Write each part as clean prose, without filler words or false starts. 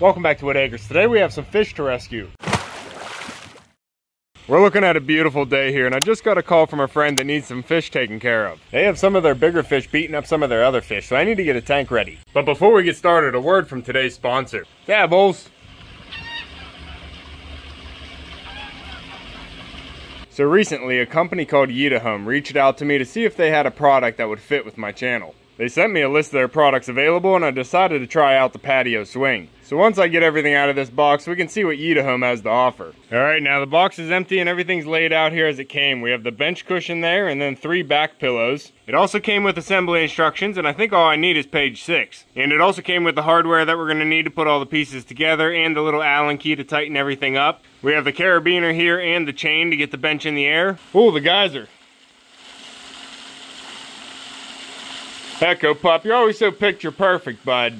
Welcome back to Whitt. Today we have some fish to rescue. We're looking at a beautiful day here, and I just got a call from a friend that needs some fish taken care of. They have some of their bigger fish beating up some of their other fish, so I need to get a tank ready. But before we get started, a word from today's sponsor. Yeah, bulls. So recently, a company called YITAHOME reached out to me to see if they had a product that would fit with my channel. They sent me a list of their products available, and I decided to try out the patio swing. So once I get everything out of this box, we can see what YITAHOME has to offer. Alright, now the box is empty and everything's laid out here as it came. We have the bench cushion there and then 3 back pillows. It also came with assembly instructions, and I think all I need is page 6. And it also came with the hardware that we're going to need to put all the pieces together and the little Allen key to tighten everything up. We have the carabiner here and the chain to get the bench in the air. Ooh, the geyser. Echo Pup, you're always so picture perfect, bud.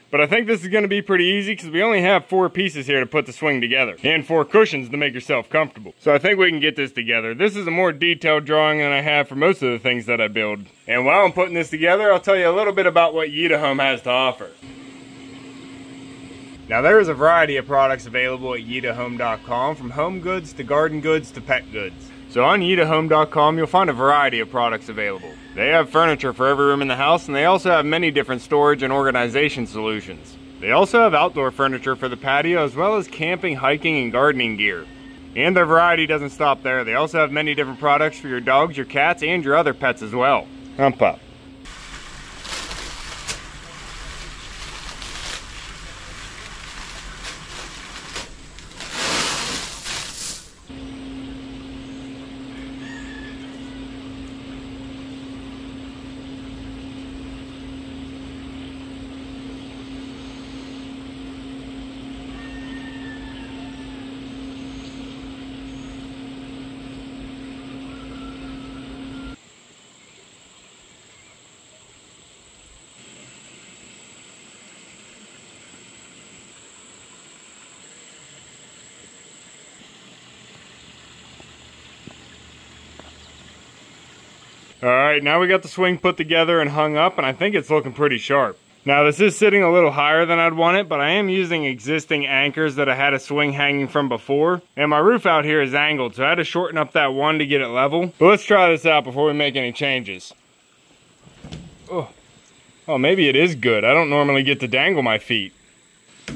But I think this is going to be pretty easy because we only have 4 pieces here to put the swing together. And 4 cushions to make yourself comfortable. So I think we can get this together. This is a more detailed drawing than I have for most of the things that I build. And while I'm putting this together, I'll tell you a little bit about what YITAHOME has to offer. Now there is a variety of products available at YITAHOME.com, from home goods to garden goods to pet goods. So on YITAHOME.com you'll find a variety of products available. They have furniture for every room in the house, and they also have many different storage and organization solutions. They also have outdoor furniture for the patio, as well as camping, hiking, and gardening gear. And their variety doesn't stop there. They also have many different products for your dogs, your cats, and your other pets as well. Hump up. Alright, now we got the swing put together and hung up, and I think it's looking pretty sharp. Now this is sitting a little higher than I'd want it, but I am using existing anchors that I had a swing hanging from before. And my roof out here is angled, so I had to shorten up that one to get it level. But let's try this out before we make any changes. Oh, maybe it is good. I don't normally get to dangle my feet.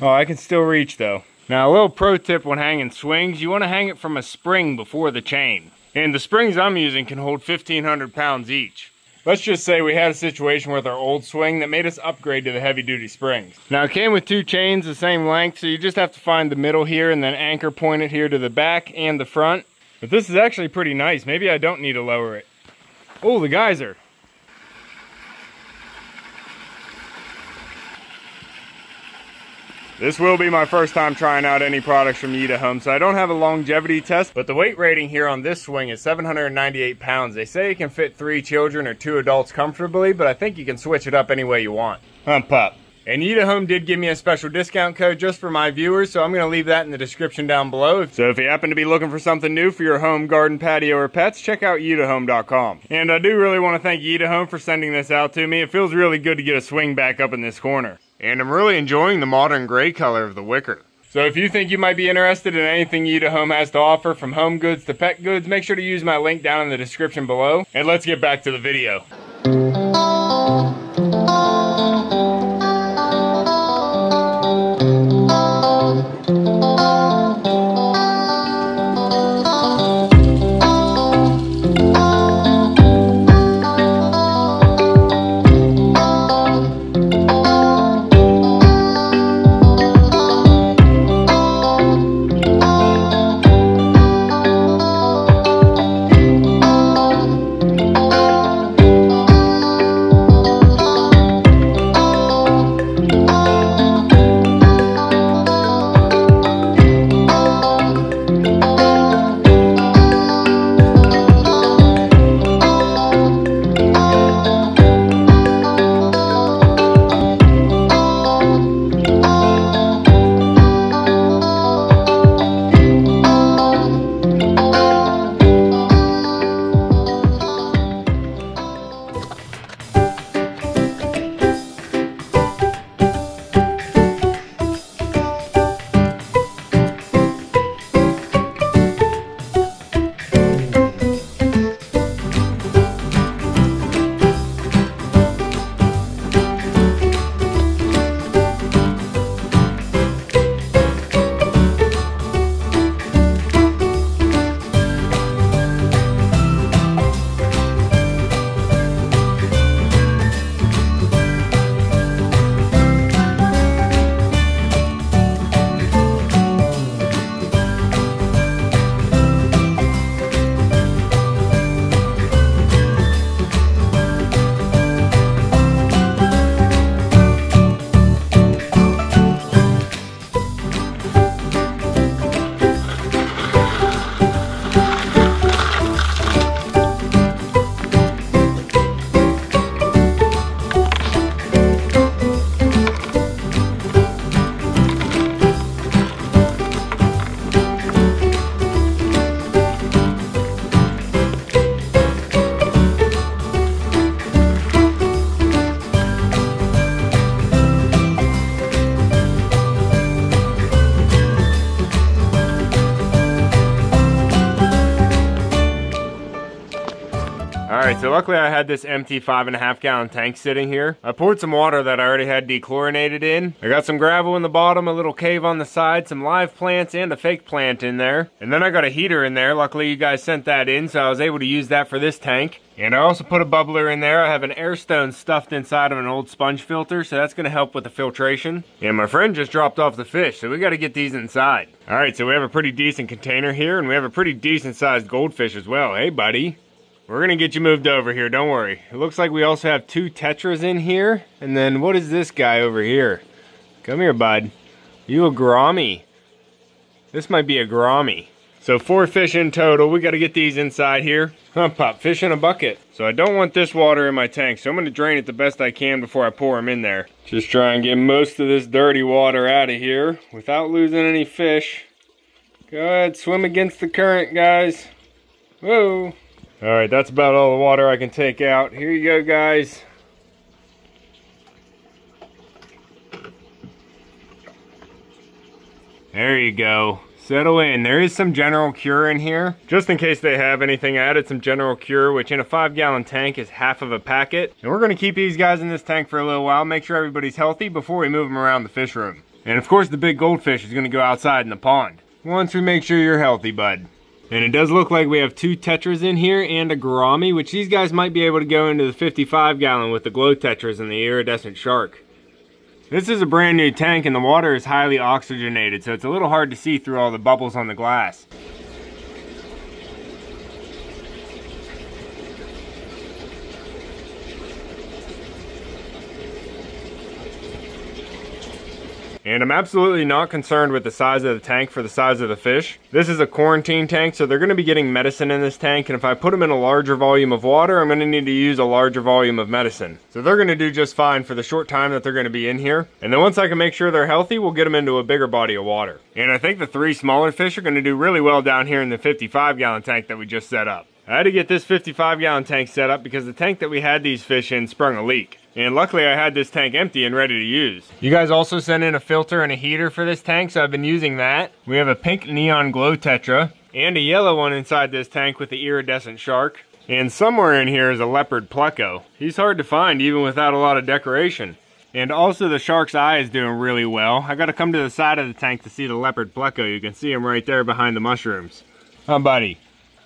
Oh, I can still reach though. Now a little pro tip when hanging swings, you want to hang it from a spring before the chain. And the springs I'm using can hold 1,500 pounds each. Let's just say we had a situation with our old swing that made us upgrade to the heavy duty springs. Now it came with 2 chains the same length, so you just have to find the middle here and then anchor point it here to the back and the front. But this is actually pretty nice. Maybe I don't need to lower it. Oh, the geyser. This will be my first time trying out any products from YITAHOME, so I don't have a longevity test, but the weight rating here on this swing is 798 pounds. They say it can fit 3 children or 2 adults comfortably, but I think you can switch it up any way you want. Hump up. And YITAHOME did give me a special discount code just for my viewers, so I'm going to leave that in the description down below. So if you happen to be looking for something new for your home, garden, patio, or pets, check out YITAHOME.com. And I do really want to thank YITAHOME for sending this out to me. It feels really good to get a swing back up in this corner. And I'm really enjoying the modern gray color of the wicker. So if you think you might be interested in anything YITAHOME has to offer, from home goods to pet goods, make sure to use my link down in the description below. And let's get back to the video. Alright, so luckily I had this empty 5.5 gallon tank sitting here. I poured some water that I already had dechlorinated in. I got some gravel in the bottom, a little cave on the side, some live plants and a fake plant in there. And then I got a heater in there. Luckily you guys sent that in, so I was able to use that for this tank. And I also put a bubbler in there. I have an air stone stuffed inside of an old sponge filter, so that's going to help with the filtration. And my friend just dropped off the fish, so we got to get these inside. Alright, so we have a pretty decent container here, and we have a pretty decent sized goldfish as well. Hey buddy. We're gonna get you moved over here, don't worry. It looks like we also have 2 tetras in here. And then what is this guy over here? Come here, bud. You a gourami. This might be a gourami. So 4 fish in total. We gotta get these inside here. Pop fish in a bucket. So I don't want this water in my tank, so I'm gonna drain it the best I can before I pour them in there. Just try and get most of this dirty water out of here without losing any fish. Go ahead, swim against the current, guys. Whoa. Alright, that's about all the water I can take out. Here you go, guys. There you go. Settle in. There is some General Cure in here. Just in case they have anything, I added some General Cure, which in a 5 gallon tank is half of a packet. And we're going to keep these guys in this tank for a little while, make sure everybody's healthy before we move them around the fish room. And of course the big goldfish is going to go outside in the pond. Once we make sure you're healthy, bud. And it does look like we have 2 tetras in here and a gourami, which these guys might be able to go into the 55 gallon with the glow tetras and the iridescent shark. This is a brand new tank and the water is highly oxygenated, so it's a little hard to see through all the bubbles on the glass. And I'm absolutely not concerned with the size of the tank for the size of the fish. This is a quarantine tank, so they're going to be getting medicine in this tank, and if I put them in a larger volume of water, I'm going to need to use a larger volume of medicine. So they're going to do just fine for the short time that they're going to be in here. And then once I can make sure they're healthy, we'll get them into a bigger body of water. And I think the 3 smaller fish are going to do really well down here in the 55 gallon tank that we just set up. I had to get this 55 gallon tank set up because the tank that we had these fish in sprung a leak. And luckily I had this tank empty and ready to use. You guys also sent in a filter and a heater for this tank, so I've been using that. We have a pink neon glow tetra and a yellow one inside this tank with the iridescent shark. And somewhere in here is a leopard pleco. He's hard to find even without a lot of decoration. And also the shark's eye is doing really well. I gotta come to the side of the tank to see the leopard pleco. You can see him right there behind the mushrooms. Buddy.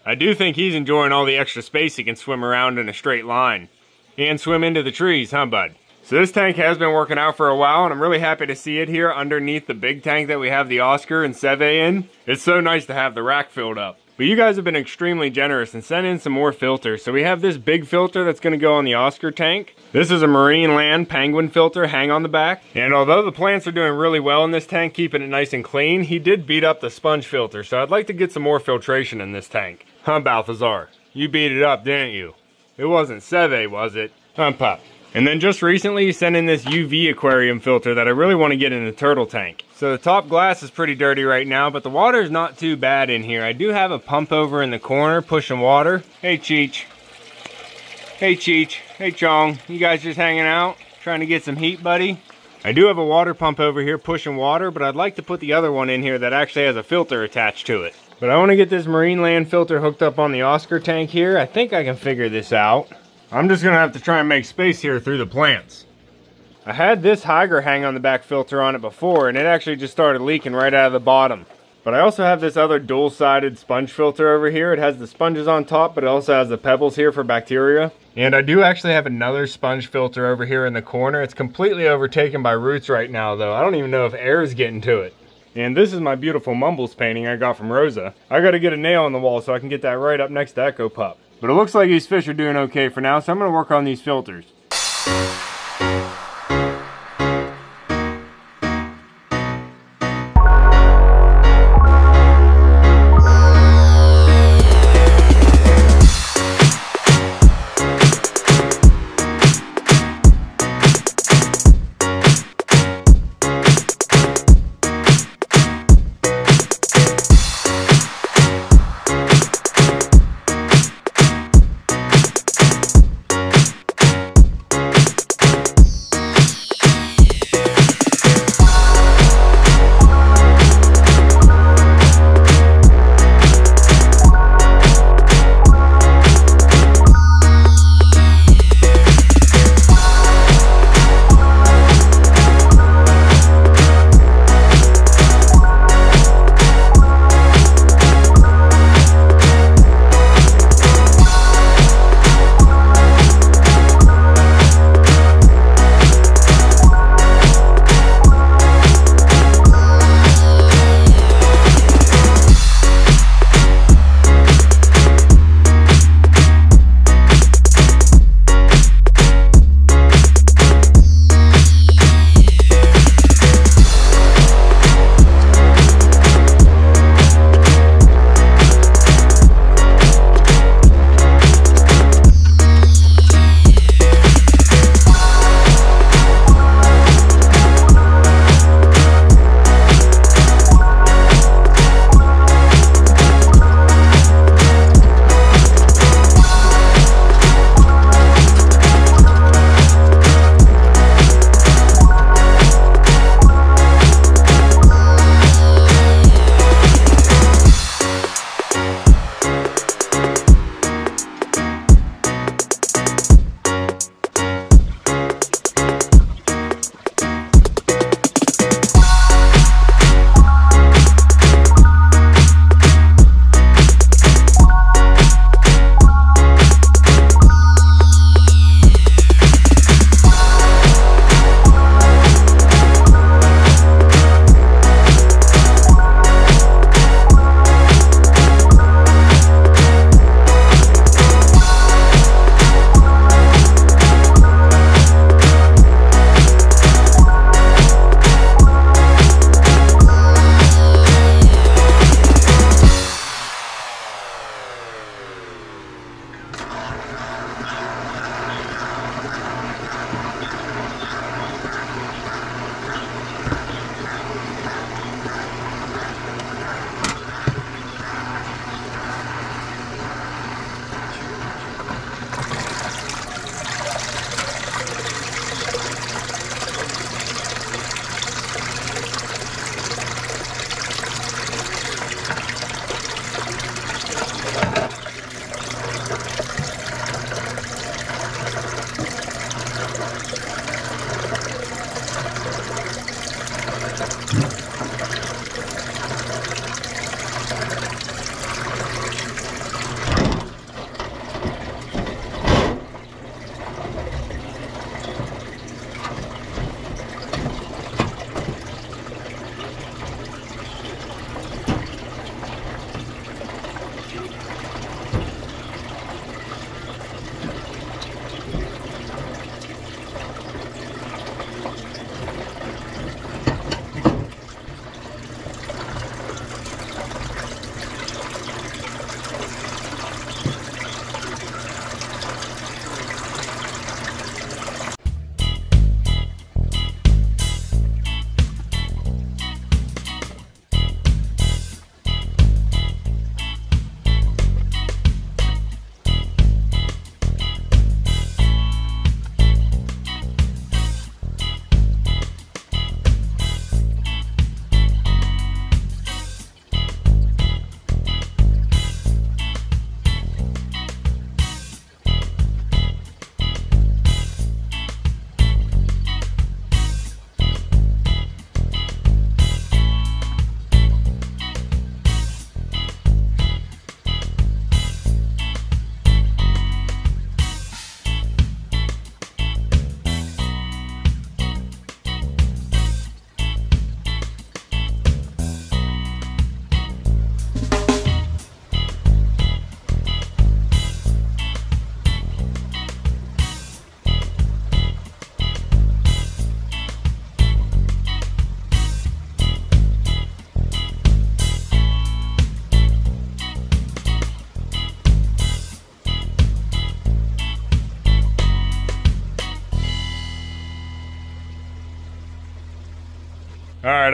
I do think he's enjoying all the extra space he can swim around in a straight line. And swim into the trees, bud? So this tank has been working out for a while, and I'm really happy to see it here underneath the big tank that we have the Oscar and Seve in. It's so nice to have the rack filled up. But you guys have been extremely generous and sent in some more filters. So we have this big filter that's going to go on the Oscar tank. This is a marine land penguin filter, hang on the back. And although the plants are doing really well in this tank, keeping it nice and clean, he did beat up the sponge filter. So I'd like to get some more filtration in this tank. Balthazar? You beat it up, didn't you? It wasn't Seve, was it? Pop. And then just recently you sent in this UV aquarium filter that I really want to get in the turtle tank. So the top glass is pretty dirty right now, but the water is not too bad in here. I do have a pump over in the corner pushing water. Hey Cheech. Hey Cheech. Hey Chong. You guys just hanging out? Trying to get some heat, buddy? I do have a water pump over here pushing water, but I'd like to put the other one in here that actually has a filter attached to it. But I want to get this marine land filter hooked up on the Oscar tank here. I think I can figure this out. I'm just going to have to try and make space here through the plants. I had this Higer hang on the back filter on it before, and it actually just started leaking right out of the bottom. But I also have this other dual-sided sponge filter over here. It has the sponges on top, but it also has the pebbles here for bacteria. And I do actually have another sponge filter over here in the corner. It's completely overtaken by roots right now, though. I don't even know if air is getting to it. And this is my beautiful Mumbles painting I got from Rosa. I got to get a nail in the wall so I can get that right up next to Echo Pup. But it looks like these fish are doing okay for now, so I'm going to work on these filters.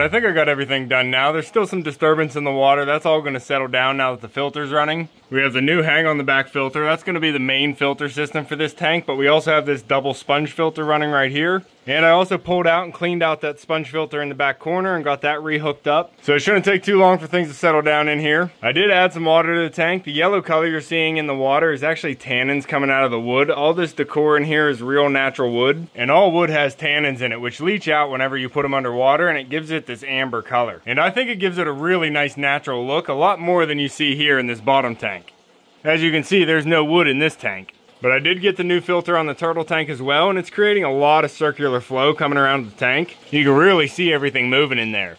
I think I got everything done now. There's still some disturbance in the water. That's all going to settle down now that the filter's running. We have the new hang on the back filter. That's going to be the main filter system for this tank, but we also have this double sponge filter running right here. And I also pulled out and cleaned out that sponge filter in the back corner and got that rehooked up. So it shouldn't take too long for things to settle down in here. I did add some water to the tank. The yellow color you're seeing in the water is actually tannins coming out of the wood. All this decor in here is real natural wood. And all wood has tannins in it, which leach out whenever you put them underwater, and it gives it this amber color. And I think it gives it a really nice natural look, a lot more than you see here in this bottom tank. As you can see, there's no wood in this tank. But I did get the new filter on the turtle tank as well, and it's creating a lot of circular flow coming around the tank. You can really see everything moving in there,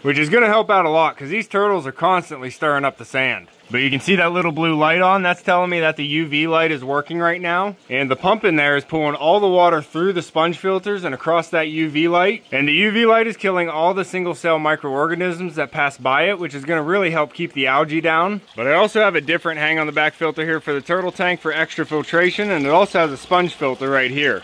which is going to help out a lot because these turtles are constantly stirring up the sand. But you can see that little blue light on. That's telling me that the UV light is working right now. And the pump in there is pulling all the water through the sponge filters and across that UV light. And the UV light is killing all the single cell microorganisms that pass by it, which is going to really help keep the algae down. But I also have a different hang on the back filter here for the turtle tank for extra filtration. And it also has a sponge filter right here.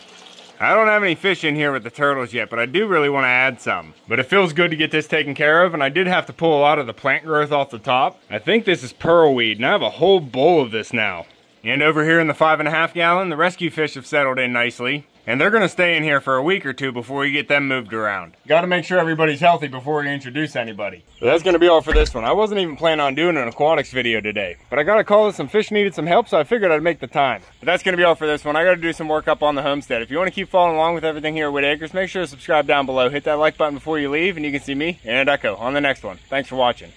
I don't have any fish in here with the turtles yet, but I do really want to add some. But it feels good to get this taken care of, and I did have to pull a lot of the plant growth off the top. I think this is pearlweed, and I have a whole bowl of this now. And over here in the 5.5 gallon, the rescue fish have settled in nicely. And they're going to stay in here for a week or two before we get them moved around. Got to make sure everybody's healthy before we introduce anybody. But that's going to be all for this one. I wasn't even planning on doing an aquatics video today. But I got a call that some fish needed some help, so I figured I'd make the time. But that's going to be all for this one. I got to do some work up on the homestead. If you want to keep following along with everything here at Whitt Acres, make sure to subscribe down below. Hit that like button before you leave, and you can see me and Echo on the next one. Thanks for watching.